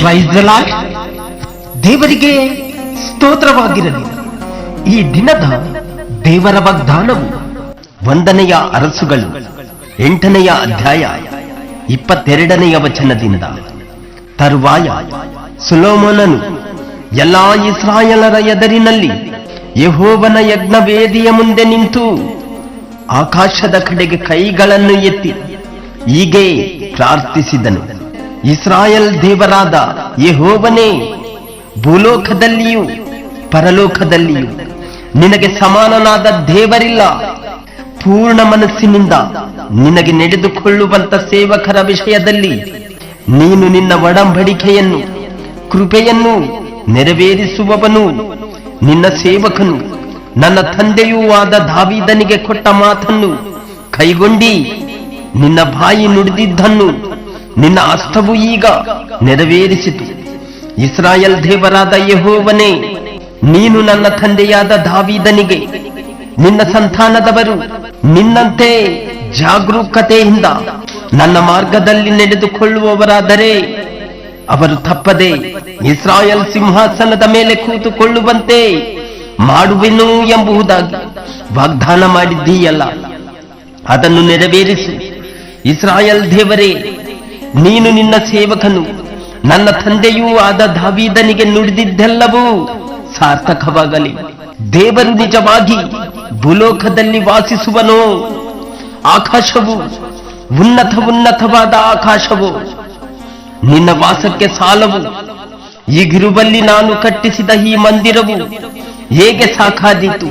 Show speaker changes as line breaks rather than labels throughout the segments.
Price the lord. ದೇವರಿಗೆ ಸ್ತೋತ್ರವಾಗಿರಲಿ. ಈ ದಿನದ ದೇವರ ವಾಗ್ದಾನವು 1ನೆಯ ಅರಸುಗಳು 8ನೆಯ ಅಧ್ಯಾಯ 22ನೆಯ ವಚನದಿಂದ. ತರುವಾಯ ಸೊಲೊಮೋನನು ಎಲ್ಲಾ ಇಸ್ರಾಯೇಲರ ಎದುರಿನಲ್ಲಿ ಯೆಹೋವನ ಯಜ್ಞವೇದಿಯ ಮುಂದೆ ನಿಂತು ಆಕಾಶದ ಕಡೆಗೆ ಕೈಗಳನ್ನು ಎತ್ತಿ ಹೀಗೆ ಪ್ರಾರ್ಥಿಸಿದನು. ಇಸ್ರಾಯೇಲ್ ದೇವರಾದ ಯೆಹೋವನೇ, ಭೂಲೋಕದಲ್ಲಿಯೂ ಪರಲೋಕದಲ್ಲಿಯೂ ನಿನಗೆ ಸಮಾನನಾದ ದೇವರಿಲ್ಲ. ಪೂರ್ಣ ಮನಸ್ಸಿನಿಂದ ನಿನಗೆ ನಡೆದುಕೊಳ್ಳುವಂತ ಸೇವಕರ ವಿಷಯದಲ್ಲಿ ನೀನು ನಿನ್ನ ಒಡಂಬಡಿಕೆಯನ್ನು ಕೃಪೆಯನ್ನು ನೆರವೇರಿಸುವವನು. ನಿನ್ನ ಸೇವಕನು ನನ್ನ ತಂದೆಯೂ ಆದ ದಾವೀದನಿಗೆ ಕೊಟ್ಟ ಮಾತನ್ನು ಕೈಗೊಂಡಿ ನಿನ್ನ ಬಾಯಿ ನುಡಿದಿದ್ದನ್ನು ನಿನ್ನ ಹಸ್ತವು ಈಗ ನೆರವೇರಿಸಿತು. ಇಸ್ರಾಯೇಲ್ ದೇವರಾದ ಯೆಹೋವನೇ, ನೀನು ನನ್ನ ತಂದೆಯಾದ ದಾವೀದನಿಗೆ ನಿನ್ನ ಸಂತಾನದವರು ನಿನ್ನಂತೆ ಜಾಗರೂಕತೆಯಿಂದ ನನ್ನ ಮಾರ್ಗದಲ್ಲಿ ನಡೆದುಕೊಳ್ಳುವವರಾದರೆ ಅವರು ತಪ್ಪದೆ ಇಸ್ರಾಯೇಲ್ ಸಿಂಹಾಸನದ ಮೇಲೆ ಕೂತುಕೊಳ್ಳುವಂತೆ ಮಾಡುವೆನು ಎಂಬುದಾಗಿ ವಾಗ್ದಾನ ಮಾಡಿದ್ದೀಯಲ್ಲ, ಅದನ್ನು ನೆರವೇರಿಸು. ಇಸ್ರಾಯೇಲ್ ದೇವರೇ, ನೀನು ನಿನ್ನ ಸೇವಕನು ನನ್ನ ತಂದೆಯೂ ಆದ ದಾವೀದನಿಗೆ ನುಡಿದಿದ್ದೆಲ್ಲವೂ ಸಾರ್ಥಕವಾಗಲಿ. ದೇವರು ನಿಜವಾಗಿ ಭೂಲೋಕದಲ್ಲಿ ವಾಸಿಸುವನೋ? ಆಕಾಶವು ಉನ್ನತವಾದ ಆಕಾಶವು ನಿನ್ನ ವಾಸಕ್ಕೆ ಸಾಲವು. ಈಗಿರುವಲ್ಲಿ ನಾನು ಕಟ್ಟಿಸಿದ ಈ ಮಂದಿರವು ಹೇಗೆ ಸಾಕಾದೀತು?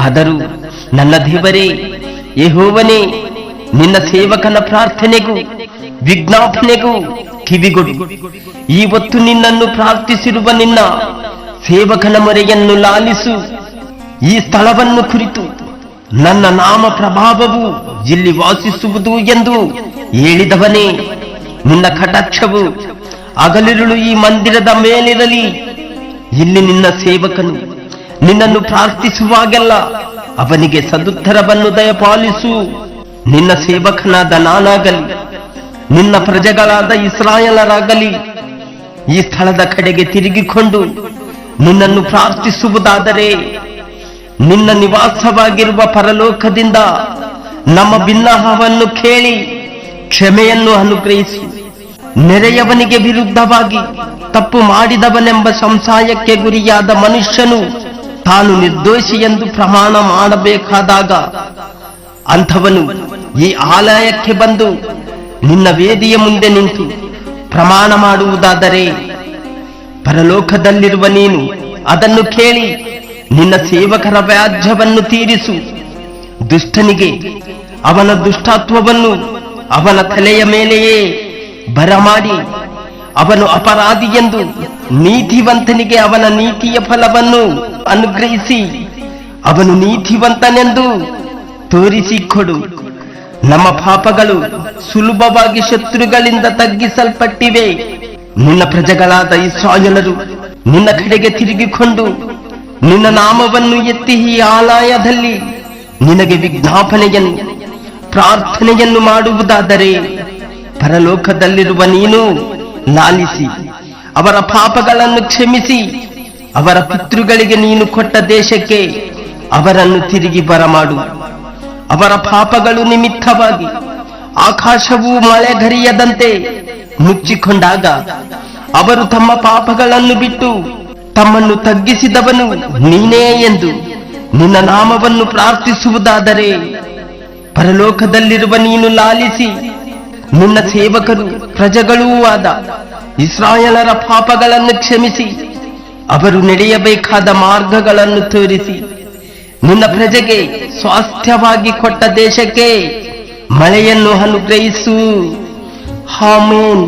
ಆದರೂ ನನ್ನ ದೇವರೇ ಯೆಹೋವನೇ, ನಿನ್ನ ಸೇವಕನ ಪ್ರಾರ್ಥನೆಗೂ ವಿಜ್ಞಾಪನೆಗೂ ಕಿವಿಗೊಡು. ಇವತ್ತು ನಿನ್ನನ್ನು ಪ್ರಾರ್ಥಿಸಿರುವ ನಿನ್ನ ಸೇವಕನ ಮೊರೆಯನ್ನು ಲಾಲಿಸು. ಈ ಸ್ಥಳವನ್ನು ಕುರಿತು ನನ್ನ ನಾಮ ಪ್ರಭಾವವು ಇಲ್ಲಿ ವಾಸಿಸುವುದು ಎಂದು ಹೇಳಿದವನೇ, ನಿನ್ನ ಕಟಾಕ್ಷವು ಹಗಲಿರುಳು ಈ ಮಂದಿರದ ಮೇಲಿರಲಿ. ಇಲ್ಲಿ ನಿನ್ನ ಸೇವಕನು ನಿನ್ನನ್ನು ಪ್ರಾರ್ಥಿಸುವಾಗೆಲ್ಲ ಅವನಿಗೆ ಸದುತ್ತರವನ್ನು ದಯಪಾಲಿಸು. ನಿನ್ನ ಸೇವಕನಾದ ನಾನಾಗಲಿ ನಿನ್ನ ಪ್ರಜೆಗಳಾದ ಇಸ್ರಾಯೇಲರಾಗಲಿ ಈ ಸ್ಥಳದ ಕಡೆಗೆ ತಿರುಗಿಕೊಂಡು ನಿನ್ನನ್ನು ಪ್ರಾರ್ಥಿಸುವುದಾದರೆ ನಿನ್ನ ನಿವಾಸವಾಗಿರುವ ಪರಲೋಕದಿಂದ ನಮ್ಮ ಬಿನ್ನಹವನ್ನು ಕೇಳಿ ಕ್ಷಮೆಯನ್ನು ಅನುಗ್ರಹಿಸು. ನೆರೆಯವನಿಗೆ ವಿರುದ್ಧವಾಗಿ ತಪ್ಪು ಮಾಡಿದವನೆಂಬ ಸಂಶಯಕ್ಕೆ ಗುರಿಯಾದ ಮನುಷ್ಯನು ತಾನು ನಿರ್ದೋಷಿ ಎಂದು ಪ್ರಮಾಣ ಮಾಡಬೇಕಾದಾಗ ಅಂಥವನು ಈ ಆಲಯಕ್ಕೆ ಬಂದು ನಿನ್ನ ವೇದಿಯ ಮುಂದೆ ನಿಂತು ಪ್ರಮಾಣ ಮಾಡುವುದಾದರೆ ಪರಲೋಕದಲ್ಲಿರುವ ನೀನು ಅದನ್ನು ಕೇಳಿ ನಿನ್ನ ಸೇವಕರ ವ್ಯಾಜ್ಯವನ್ನು ತೀರಿಸು. ದುಷ್ಟನಿಗೆ ಅವನ ದುಷ್ಟತ್ವವನ್ನು ಅವನ ತಲೆಯ ಮೇಲೆಯೇ ಬರಮಾಡಿ ಅವನು ಅಪರಾಧಿ ಎಂದು, ನೀತಿವಂತನಿಗೆ ಅವನ ನೀತಿಯ ಫಲವನ್ನು ಅನುಗ್ರಹಿಸಿ ಅವನು ನೀತಿವಂತನೆಂದು ತೋರಿಸಿಕೊಡು. ನಮ್ಮ ಪಾಪಗಳು ಸುಲಭವಾಗಿ ಶತ್ರುಗಳಿಂದ ತಗ್ಗಿಸಲ್ಪಟ್ಟಿವೆ. ನಿನ್ನ ಪ್ರಜೆಗಳಾದ ಇಸ್ರಾಯೇಲರು ನಿನ್ನ ಕಡೆಗೆ ತಿರುಗಿಕೊಂಡು ನಿನ್ನ ನಾಮವನ್ನು ಎತ್ತಿ ಈ ಆಲಯದಲ್ಲಿ ನಿನಗೆ ವಿಜ್ಞಾಪನೆಯನ್ನು ಪ್ರಾರ್ಥನೆಯನ್ನು ಮಾಡುವುದಾದರೆ ಪರಲೋಕದಲ್ಲಿರುವ ನೀನು ಲಾಲಿಸಿ ಅವರ ಪಾಪಗಳನ್ನು ಕ್ಷಮಿಸಿ ಅವರ ಪಿತೃಗಳಿಗೆ ನೀನು ಕೊಟ್ಟ ದೇಶಕ್ಕೆ ಅವರನ್ನು ತಿರುಗಿ ಬರಮಾಡು. ಅವರ ಪಾಪಗಳು ನಿಮಿತ್ತವಾಗಿ ಆಕಾಶವು ಮಳೆಗರಿಯದಂತೆ ಮುಚ್ಚಿಕೊಂಡಾಗ ಅವರು ತಮ್ಮ ಪಾಪಗಳನ್ನು ಬಿಟ್ಟು ತಮ್ಮನ್ನು ತಗ್ಗಿಸಿದವನು ನೀನೇ ಎಂದು ನಿನ್ನ ನಾಮವನ್ನು ಪ್ರಾರ್ಥಿಸುವುದಾದರೆ ಪರಲೋಕದಲ್ಲಿರುವ ನೀನು ಲಾಲಿಸಿ ನಿನ್ನ ಸೇವಕರು ಪ್ರಜೆಗಳೂ ಆದ ಇಸ್ರಾಯೇಲರ ಪಾಪಗಳನ್ನು ಕ್ಷಮಿಸಿ ಅವರು ನಡೆಯಬೇಕಾದ ಮಾರ್ಗಗಳನ್ನು ತೋರಿಸಿ ನಿನ್ನ ಪ್ರಜೆಗೆ ಸ್ವಾಸ್ಥ್ಯವಾಗಿ ಕೊಟ್ಟ ದೇಶಕ್ಕೆ ಮಳೆಯನ್ನು ಅನುಗ್ರಹಿಸು. ಆಮೆನ್.